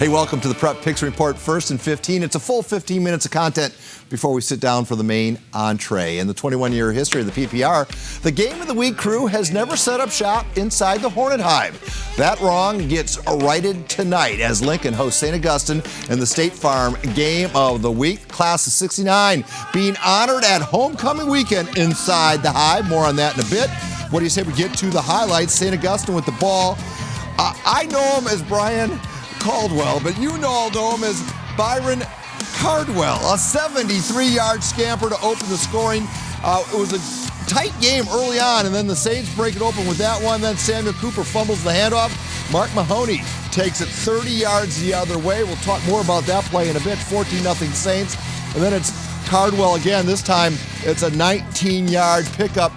Hey, welcome to the Prep Picks Report, 1st and 15. It's a full 15 minutes of content before we sit down for the main entree. In the 21-year history of the PPR, the Game of the Week crew has never set up shop inside the Hornet Hive. That wrong gets righted tonight as Lincoln hosts St. Augustine in the State Farm Game of the Week. Class of 69 being honored at homecoming weekend inside the Hive. More on that in a bit. What do you say we get to the highlights? St. Augustine with the ball. I know him as Brian Caldwell, but you all know him as Byron Cardwell, a 73-yard scamper to open the scoring. It was a tight game early on, and then the Saints break it open with that one. Then Samuel Cooper fumbles the handoff. Mark Mahoney takes it 30 yards the other way. We'll talk more about that play in a bit. 14-0 Saints. And then it's Cardwell again. This time it's a 19-yard pickup.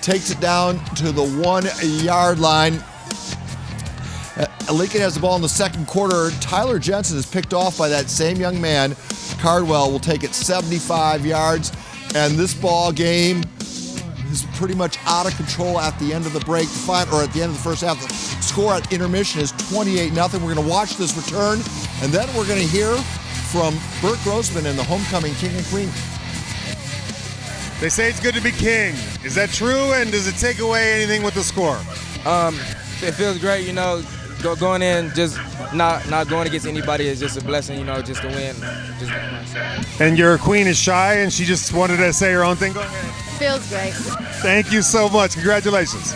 Takes it down to the 1-yard line. Lincoln has the ball in the second quarter. Tyler Jensen is picked off by that same young man. Cardwell will take it 75 yards. And this ball game is pretty much out of control at the end of the break. Or at the end of the first half. The score at intermission is 28-0. We're going to watch this return. And then we're going to hear from Bert Grossman and the homecoming king and queen. They say it's good to be king. Is that true? And does it take away anything with the score? It feels great, going in, just not going against anybody is just a blessing, just to win. And your queen is shy and she just wanted to say her own thing. Go ahead. Feels great. Thank you so much. Congratulations.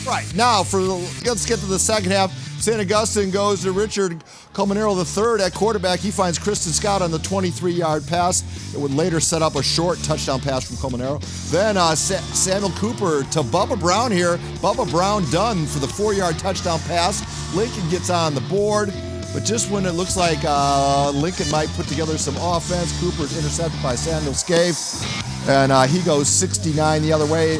Right, now let's get to the second half. St. Augustine goes to Richard Colmenero III at quarterback. He finds Kristen Scott on the 23-yard pass. It would later set up a short touchdown pass from Colmenero. Then Samuel Cooper to Bubba Brown here. Bubba Brown done for the 4-yard touchdown pass. Lincoln gets on the board, but just when it looks like Lincoln might put together some offense, Cooper's intercepted by Samuel Scaife. And he goes 69 yards the other way.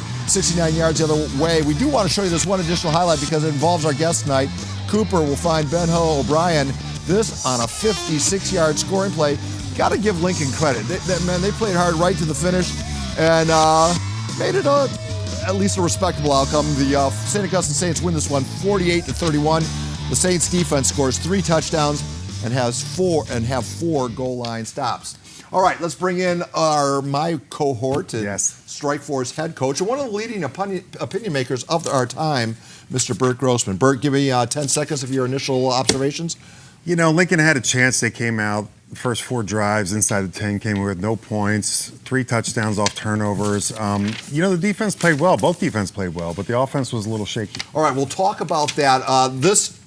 We do want to show you this one additional highlight because it involves our guest tonight. Cooper will find Benho O'Brien. This on a 56-yard scoring play. Got to give Lincoln credit. They played hard right to the finish and made it at least a respectable outcome. The St. Augustine Saints win this one 48-31. The Saints defense scores 3 touchdowns and have 4 goal line stops. All right, let's bring in my cohort and Strikeforce head coach and one of the leading opinion makers of our time, Mr. Bert Grossman. Bert, give me 10 seconds of your initial observations. Lincoln had a chance. They came out. The first 4 drives inside the 10 came with no points, 3 touchdowns off turnovers. The defense played well. Both defense played well, but the offense was a little shaky. All right, we'll talk about that.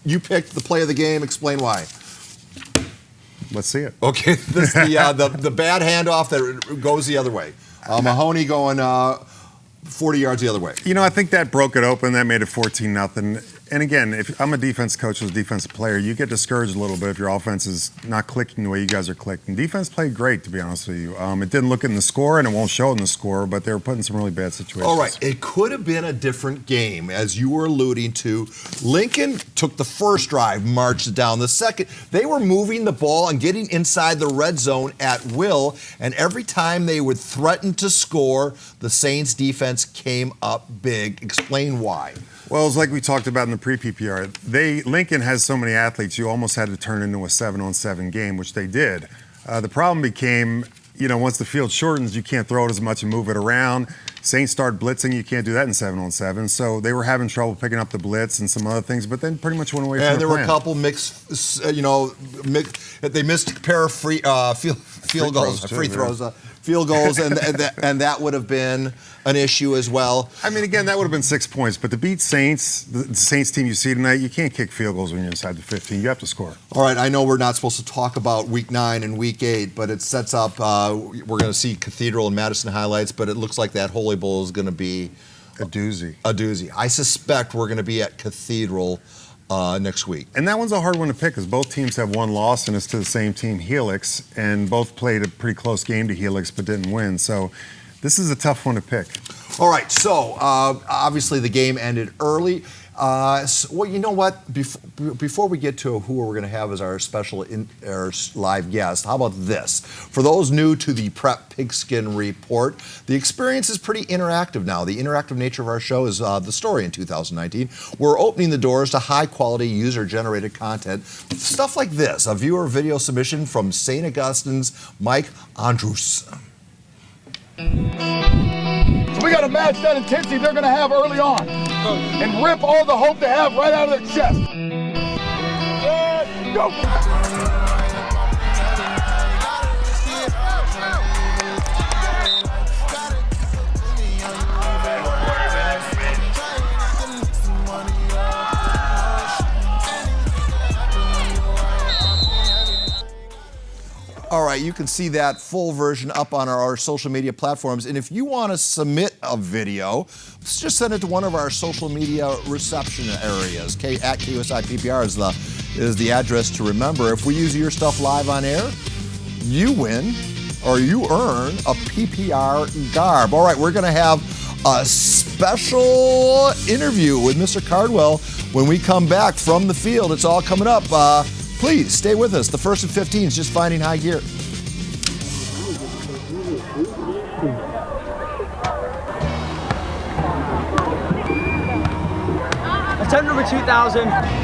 You picked the play of the game. Explain why. Let's see it. Okay, this the bad handoff that goes the other way. Mahoney going 40 yards the other way. I think that broke it open. That made it 14-0. And again, if I'm a defense coach or a defensive player, you get discouraged a little bit if your offense is not clicking the way you guys are clicking. Defense played great, to be honest with you. It didn't look in the score, and it won't show in the score, but they were put in some really bad situations. All right, it could have been a different game, as you were alluding to. Lincoln took the first drive, marched it down. The second, they were moving the ball and getting inside the red zone at will, and every time they would threaten to score, the Saints defense came up big. Explain why. Well, it's like we talked about in the pre-PPR. Lincoln has so many athletes, you almost had to turn it into a 7-on-7 game, which they did. The problem became, once the field shortens, you can't throw it as much and move it around. Saints start blitzing, you can't do that in 7-on-7. So they were having trouble picking up the blitz and some other things, but then pretty much went away from the plan. And there were a couple they missed a pair of free throws, and that would have been an issue as well. I mean, again, that would have been 6 points, but to beat Saints, the Saints team you see tonight, you can't kick field goals when you're inside the 15. You have to score. All right, I know we're not supposed to talk about Week 9 and Week 8, but it sets up, we're going to see Cathedral and Madison highlights, but it looks like that Holy Bowl is going to be a doozy. I suspect we're going to be at Cathedral next week. And that one's a hard one to pick because both teams have one loss and it's to the same team, Helix, and both played a pretty close game to Helix but didn't win. So this is a tough one to pick. All right, so obviously the game ended early. Well, you know what? Before we get to who we're going to have as our special our live guest, how about this? For those new to the Prep Pigskin Report, the experience is pretty interactive now. The interactive nature of our show is the story in 2019. We're opening the doors to high-quality, user-generated content. Stuff like this, a viewer video submission from St. Augustine's Mike Andrews. So we got a match that intensity they're going to have early on and rip all the hope they have right out of their chest. Let's go. All right, you can see that full version up on our social media platforms. And if you want to submit a video, just send it to one of our social media reception areas. At KUSI PPR is the address to remember. If we use your stuff live on air, you win or you earn a PPR garb. All right, we're going to have a special interview with Mr. Cardwell when we come back from the field. It's all coming up. Please stay with us. The first and 15 is just finding high gear. Attempt number 2000.